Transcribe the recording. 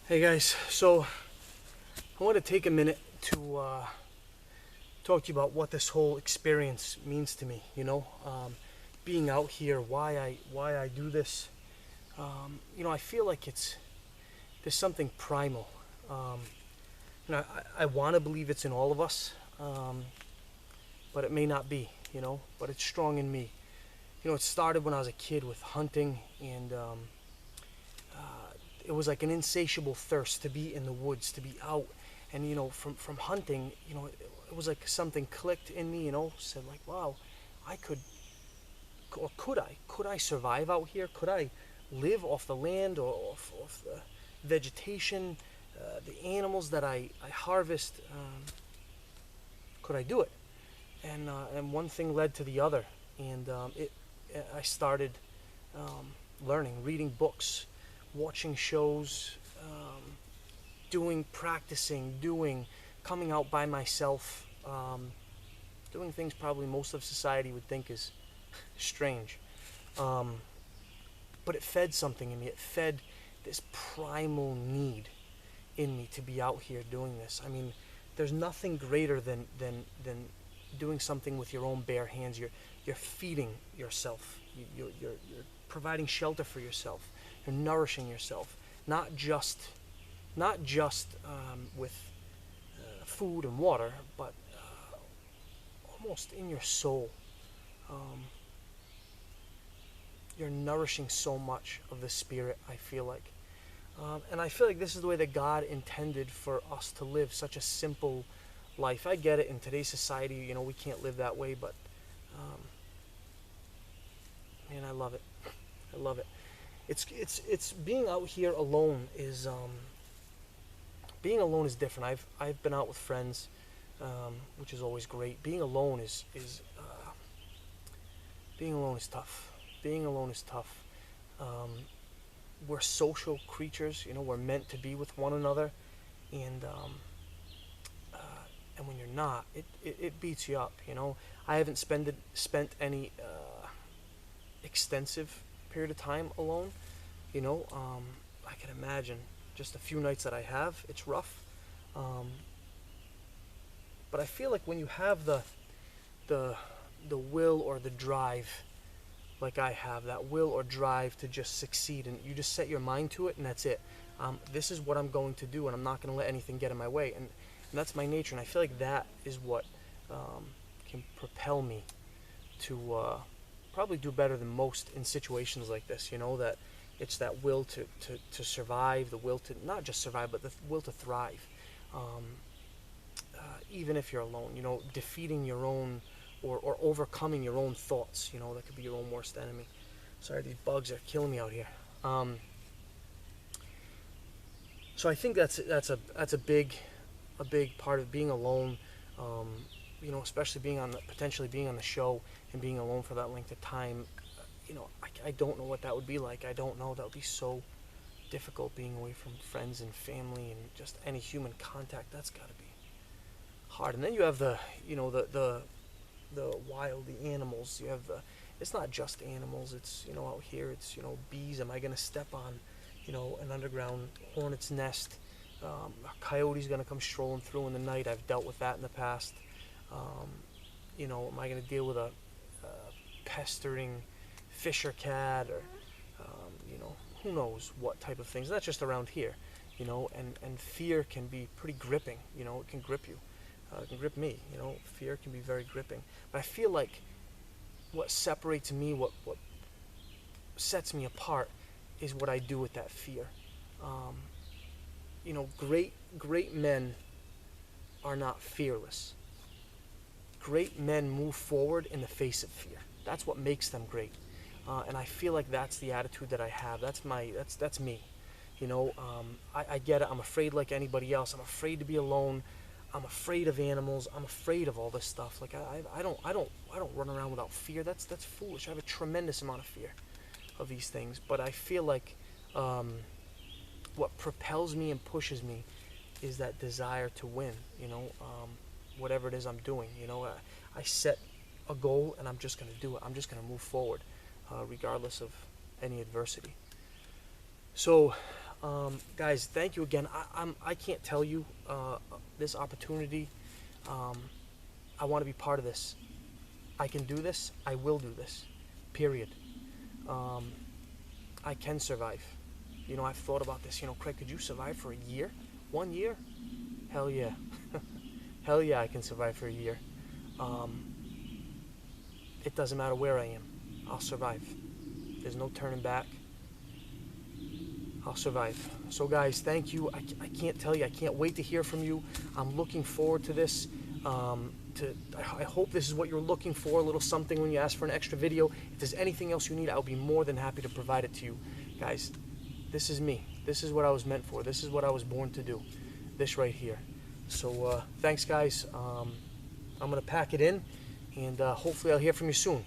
Hey guys, so I want to take a minute to talk to you about what this whole experience means to me. Being out here, why I do this. I feel like there's something primal. Um, I want to believe it's in all of us, but it may not be. But it's strong in me. It started when I was a kid with hunting, and it was like an insatiable thirst to be in the woods, to be out. And from hunting, it was like something clicked in me. Said like, wow, I could, or could I survive out here? Could I live off the land or off the vegetation, the animals that I harvest? Could I do it? And one thing led to the other, and I started learning, reading books, watching shows, coming out by myself, doing things probably most of society would think is strange. Um, but it fed something in me. It fed this primal need in me to be out here doing this. I mean, there's nothing greater than doing something with your own bare hands. You're feeding yourself. You're providing shelter for yourself. You're nourishing yourself, not just with food and water, but almost in your soul. Um, you're nourishing so much of the spirit. I feel like, and I feel like this is the way that God intended for us to live such a simple life. I get it. In today's society, we can't live that way, but um, man, I love it. I love it. It's being out here alone is being alone is different. I've been out with friends, which is always great. Being alone is tough. Being alone is tough. Um, we're social creatures. We're meant to be with one another, and uh, and when you're not, it beats you up. I haven't spent any extensive period of time alone. I can imagine just a few nights that I have. It's rough, um, but I feel like when you have the the will or the drive, like I have, that will or drive to just succeed, and you just set your mind to it, and that's it. This is what I'm going to do, and I'm not going to let anything get in my way, and that's my nature. And I feel like that is what can propel me to probably do better than most in situations like this. That it's that will to survive, the will to not just survive, but the will to thrive. Um, Even if you're alone, defeating your own or overcoming your own thoughts, that could be your own worst enemy. Sorry, these bugs are killing me out here. So I think that's a big part of being alone. Um, Especially potentially being on the show and being alone for that length of time. I don't know what that would be like. I don't know. That would be so difficult, being away from friends and family and just any human contact. That's got to be hard. And then you have the wild, the animals. You have it's not just animals. It's out here. It's bees. Am I gonna step on an underground hornet's nest? A coyote's gonna come strolling through in the night. I've dealt with that in the past. Um, am I gonna deal with a pestering fisher cat, or who knows what type of things? That's just around here. And fear can be pretty gripping. It can grip you. It can grip me. Fear can be very gripping. But I feel like what separates me, what sets me apart, is what I do with that fear. Um, great men are not fearless. Great men move forward in the face of fear. That's what makes them great. And I feel like that's the attitude that I have. That's me. I get it. I'm afraid like anybody else. I'm afraid to be alone. I'm afraid of animals. I'm afraid of all this stuff. Like I don't run around without fear. That's foolish. I have a tremendous amount of fear of these things. But I feel like what propels me and pushes me is that desire to win. Whatever it is I'm doing. I set a goal, and I'm just going to do it. I'm just going to move forward, regardless of any adversity. So Guys, thank you again. I can't tell you this opportunity. I want to be part of this. I can do this. I will do this. Period. I can survive. I've thought about this. Craig, could you survive for a year? 1 year? Hell yeah. Hell yeah, I can survive for a year. It doesn't matter where I am. I'll survive. There's no turning back. I'll survive. So guys, thank you. I can't tell you. I can't wait to hear from you. I'm looking forward to this. I hope this is what you're looking for, a little something when you ask for an extra video. If there's anything else you need, I'll be more than happy to provide it to you. Guys, this is me. This is what I was meant for. This is what I was born to do. This right here. So thanks, guys. I'm going to pack it in, and hopefully I'll hear from you soon.